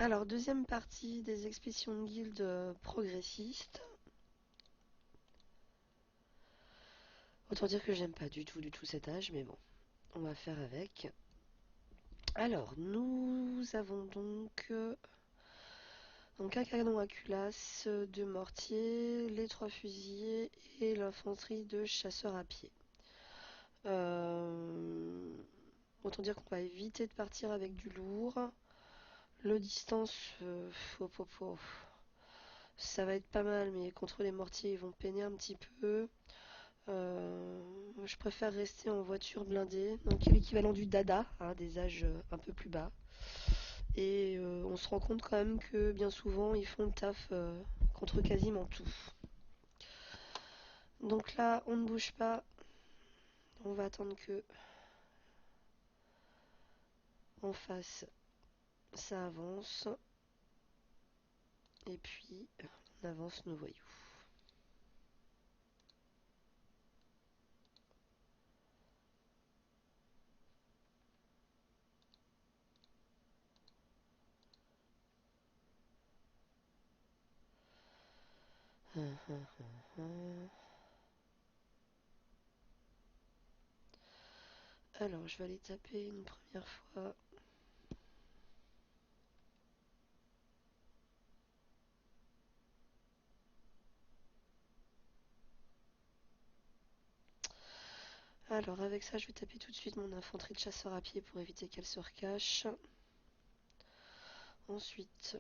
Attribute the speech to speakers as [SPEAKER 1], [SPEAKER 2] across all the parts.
[SPEAKER 1] Alors, deuxième partie des expéditions de guilde progressistes. Autant dire que j'aime pas du tout cet âge, mais bon, on va faire avec. Alors, nous avons donc un canon à culasse, deux mortiers, les trois fusiliers et l'infanterie de chasseurs à pied. Euh, Autant dire qu'on va éviter de partir avec du lourd. Le distance, ça va être pas mal, mais contre les mortiers, ils vont peiner un petit peu. Je préfère rester en voiture blindée, donc l'équivalent du Dada, hein, des âges un peu plus bas. Et on se rend compte quand même que bien souvent, ils font le taf contre quasiment tout. Donc là, on ne bouge pas. On va attendre que en face, ça avance. Et puis, on avance nos voyous. Alors, je vais aller taper une première fois. Alors, avec ça, je vais taper tout de suite mon infanterie de chasseurs à pied pour éviter qu'elle se recache. Ensuite,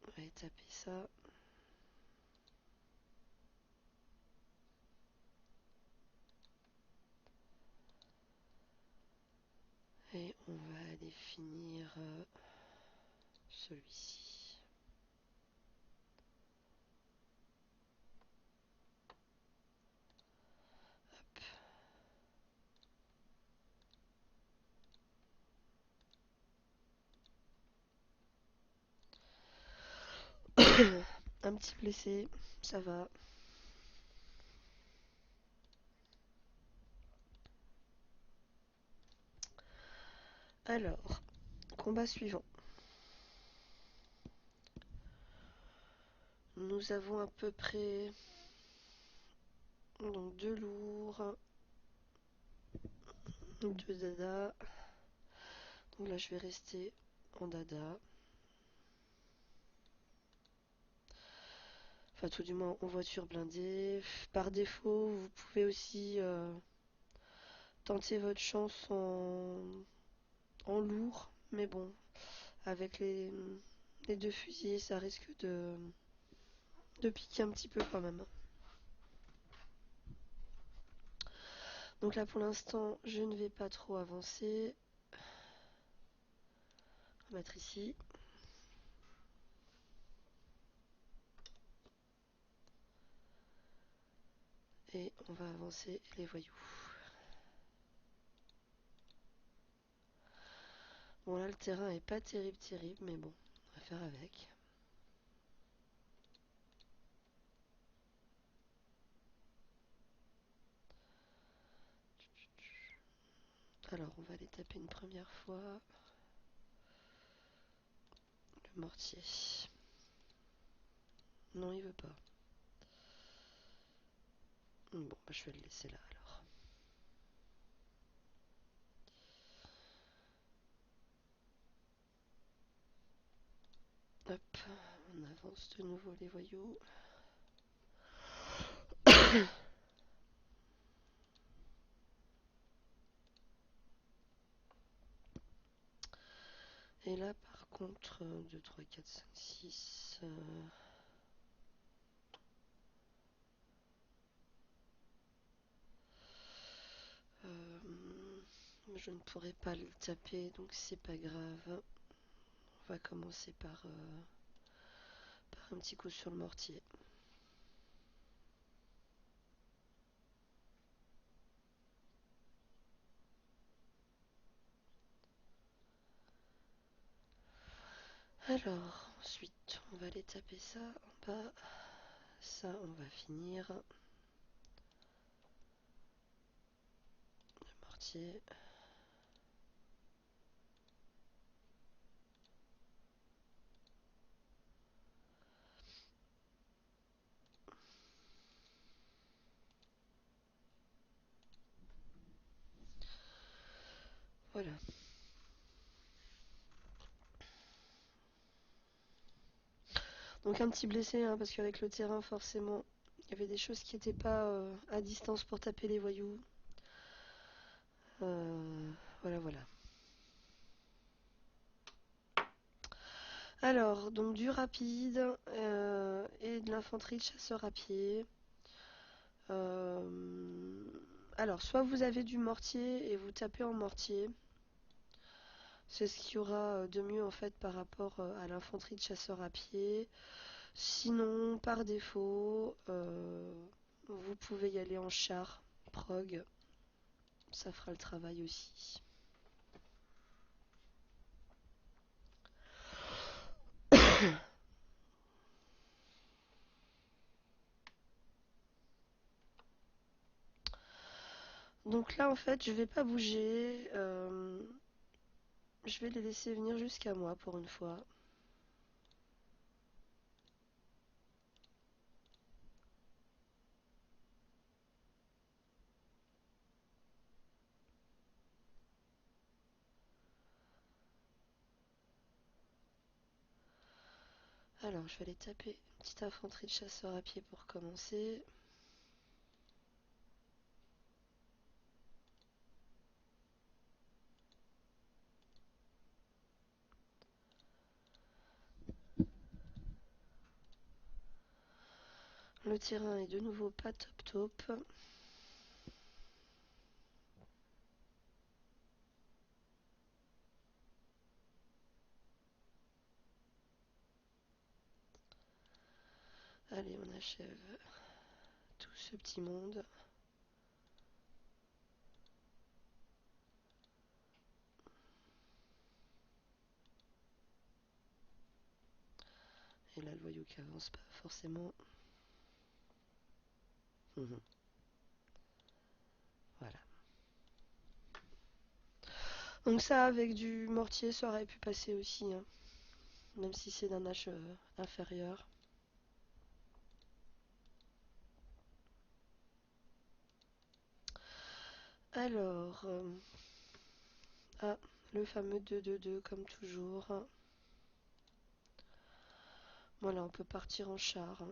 [SPEAKER 1] on va aller taper ça. Et on va aller finir celui-ci. Un petit blessé, ça va. Alors, combat suivant. Nous avons à peu près donc deux lourds, deux dada. Donc là, je vais rester en dada. Enfin, tout du moins en voiture blindée. Par défaut, vous pouvez aussi tenter votre chance en lourd. Mais bon, avec les deux fusils, ça risque de piquer un petit peu quand même. Donc là, pour l'instant, je ne vais pas trop avancer. On va mettre ici. Et on va avancer les voyous. Bon, là, le terrain est pas terrible, mais bon, on va faire avec. Alors, on va aller taper une première fois le mortier. Non, il veut pas. Bon, bah, je vais le laisser là alors. Hop, on avance de nouveau les voyous. Et là, par contre, 2, 3, 4, 5, 6. Je ne pourrai pas le taper, donc c'est pas grave. On va commencer par un petit coup sur le mortier. Alors, ensuite, on va aller taper ça en bas. Ça, on va finir. Le mortier. Voilà. Donc un petit blessé, hein, parce qu'avec le terrain, forcément, il y avait des choses qui n'étaient pas à distance pour taper les voyous. Voilà, voilà. Alors, donc du rapide et de l'infanterie de chasseurs à pied. Euh, alors, soit vous avez du mortier et vous tapez en mortier. C'est ce qu'il y aura de mieux en fait par rapport à l'infanterie de chasseurs à pied. Sinon, par défaut, vous pouvez y aller en char, prog. Ça fera le travail aussi. Donc là, en fait, je vais pas bouger. Je vais les laisser venir jusqu'à moi pour une fois. Alors, je vais aller taper une petite infanterie de chasseurs à pied pour commencer. Le terrain est de nouveau pas top top. Allez, on achève tout ce petit monde. Et là, le voyou qui avance pas forcément. Voilà. Donc ça, avec du mortier, ça aurait pu passer aussi, hein, même si c'est d'un âge inférieur. Alors, ah, le fameux 2-2-2 comme toujours. Voilà, on peut partir en char.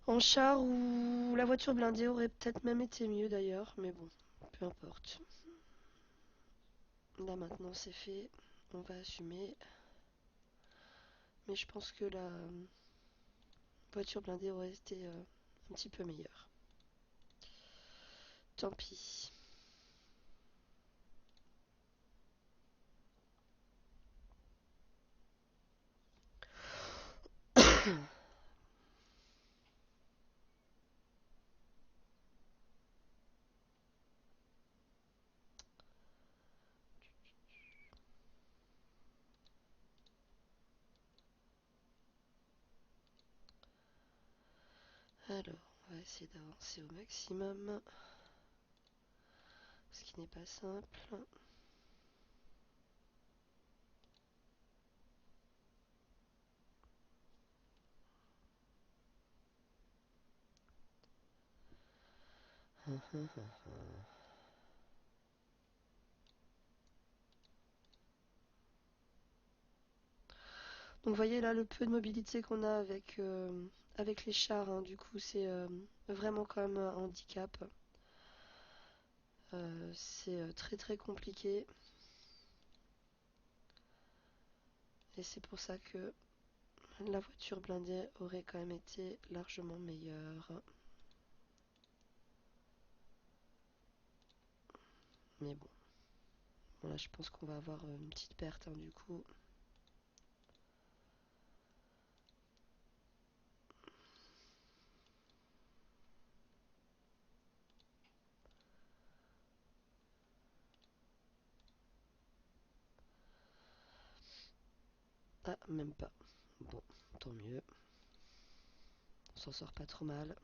[SPEAKER 1] En char ou la voiture blindée aurait peut-être même été mieux d'ailleurs, mais bon, peu importe. Là maintenant c'est fait, on va assumer. Mais je pense que la voiture blindée aurait été un petit peu meilleure. Tant pis. Alors, on va essayer d'avancer au maximum, ce qui n'est pas simple. Donc vous voyez là le peu de mobilité qu'on a avec les chars, hein, du coup c'est vraiment quand même un handicap. C'est très très compliqué et c'est pour ça que la voiture blindée aurait quand même été largement meilleure. Mais bon, là je pense qu'on va avoir une petite perte, hein, du coup. Ah, même pas. Bon, tant mieux. On s'en sort pas trop mal.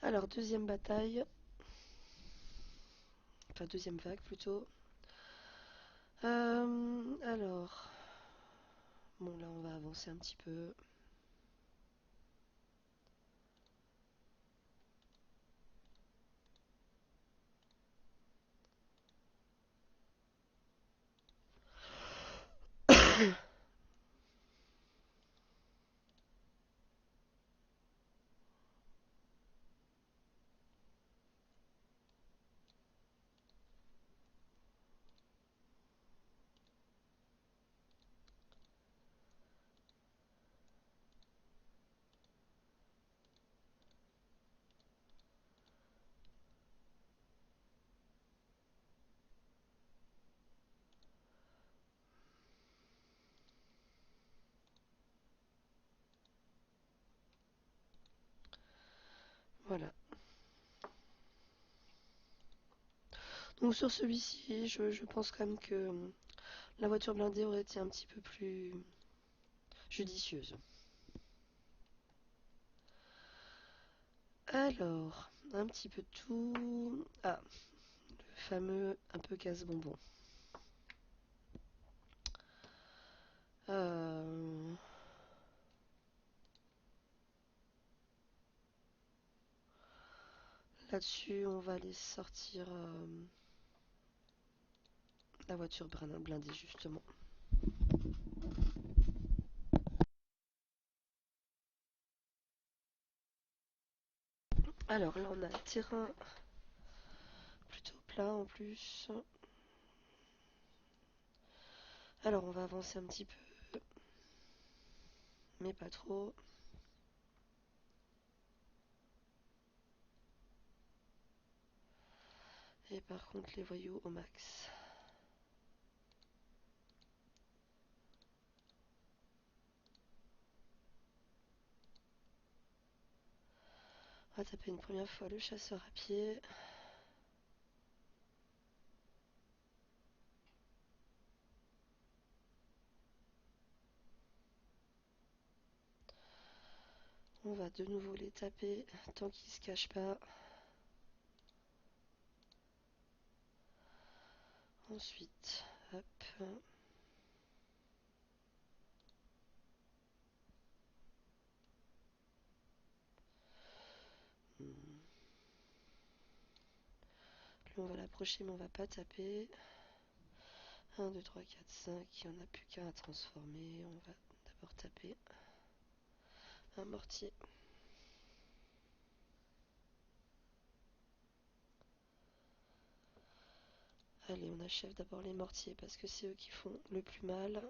[SPEAKER 1] Alors, deuxième bataille. Enfin, deuxième vague plutôt. Alors, bon là on va avancer un petit peu. Voilà. Donc sur celui-ci, je pense quand même que la voiture blindée aurait été un petit peu plus judicieuse. Alors, un petit peu de tout. Ah, le fameux un peu casse-bonbon. Euh, Là-dessus, on va aller sortir la voiture blindée justement. Alors là, on a un terrain plutôt plat en plus. Alors, on va avancer un petit peu, mais pas trop. Et par contre, les voyous au max. On va taper une première fois le chasseur à pied. On va de nouveau les taper tant qu'ils se cachent pas. Ensuite, hop. Lui, on va l'approcher, mais on va pas taper. 1, 2, 3, 4, 5. Il n'y en a plus qu'un à transformer. On va d'abord taper un mortier. Allez, on achève d'abord les mortiers parce que c'est eux qui font le plus mal.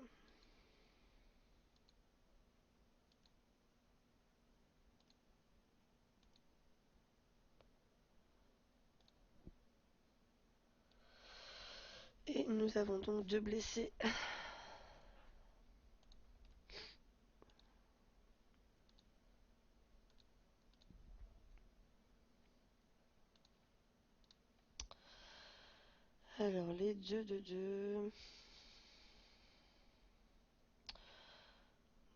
[SPEAKER 1] Et nous avons donc 2 blessés. Alors, les 2 de 2.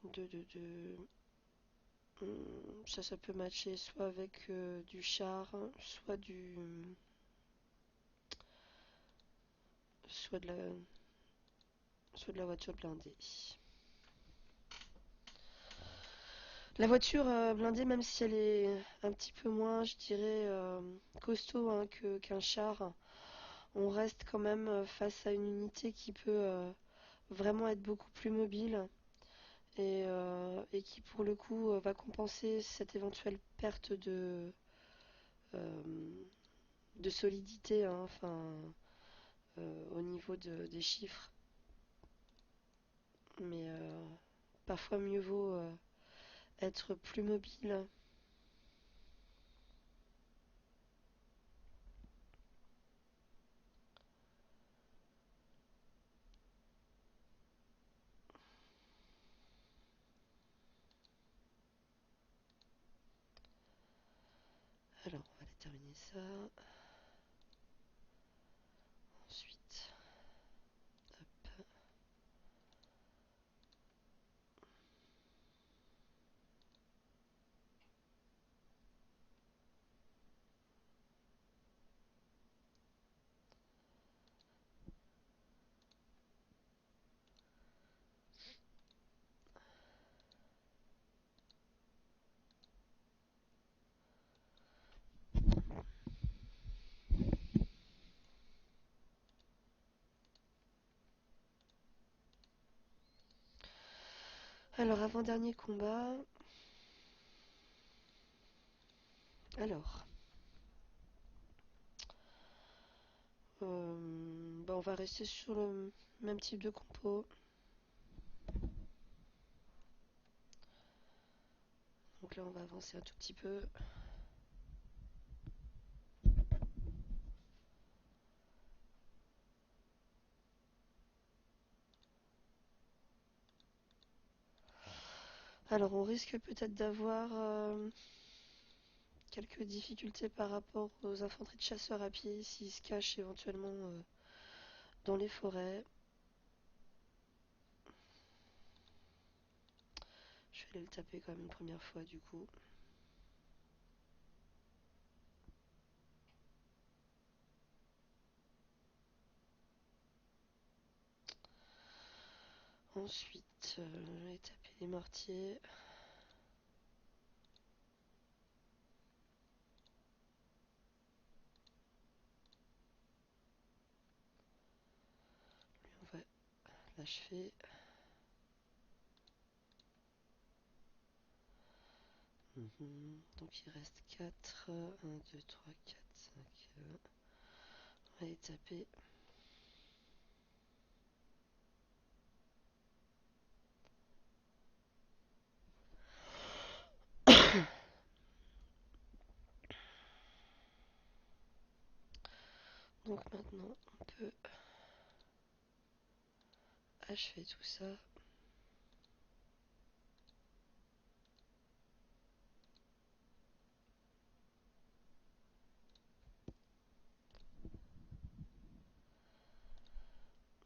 [SPEAKER 1] 2 de 2. Ça peut matcher soit avec du char, soit de la, soit de la voiture blindée. La voiture blindée, même si elle est un petit peu moins, je dirais, costaud hein, qu'un char, on reste quand même face à une unité qui peut vraiment être beaucoup plus mobile et qui pour le coup va compenser cette éventuelle perte euh, de solidité hein, enfin, au niveau des chiffres. Mais parfois mieux vaut être plus mobile. Alors on va déterminer ça. Ensuite, hop. Alors, avant-dernier combat. Alors, bah, on va rester sur le même type de compo. Donc là, on va avancer un tout petit peu. Alors, on risque peut-être d'avoir quelques difficultés par rapport aux infanteries de chasseurs à pied s'ils se cachent éventuellement dans les forêts. Je vais aller le taper quand même une première fois du coup. Ensuite, je vais taper les mortiers. Lui, on va l'achever. Donc il reste 4. 1, 2, 3, 4, 5. On va les taper. Donc maintenant, on peut achever tout ça.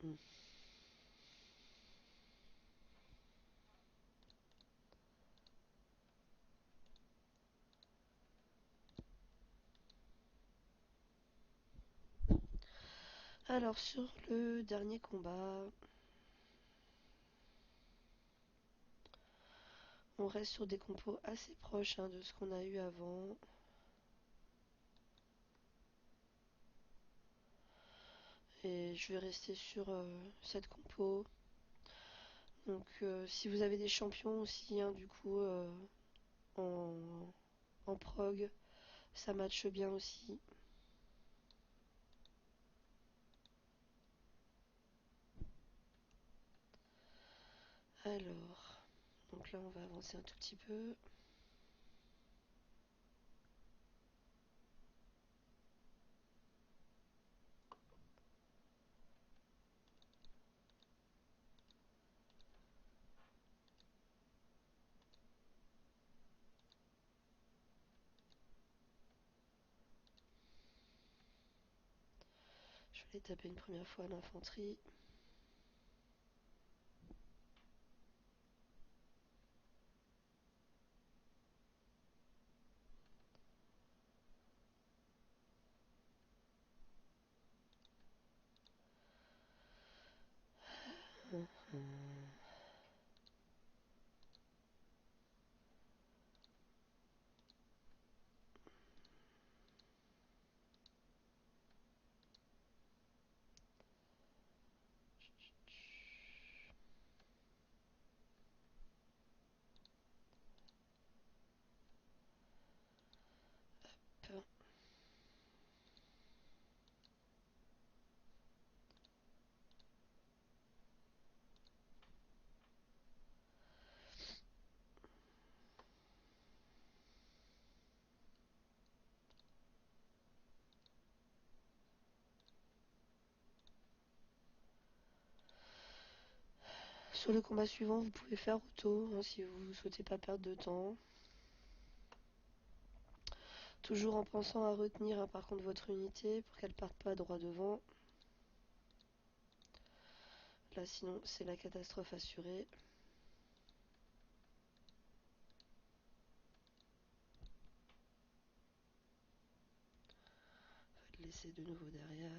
[SPEAKER 1] Hmm. Alors sur le dernier combat, on reste sur des compos assez proches de ce qu'on a eu avant. Et je vais rester sur cette compo. Donc si vous avez des champions aussi, du coup, en, en prog, ça matche bien aussi. Alors, donc là on va avancer un tout petit peu. Je vais aller taper une première fois l'infanterie. Sur le combat suivant, vous pouvez faire auto si vous ne souhaitez pas perdre de temps. Toujours en pensant à retenir par contre votre unité pour qu'elle parte pas droit devant. Là sinon c'est la catastrophe assurée. On va le laisser de nouveau derrière.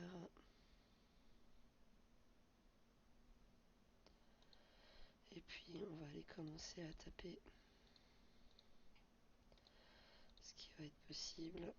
[SPEAKER 1] Et puis on va aller commencer à taper ce qui va être possible.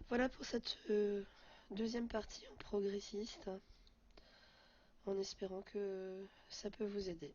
[SPEAKER 1] Voilà pour cette deuxième partie en progressiste, en espérant que ça peut vous aider.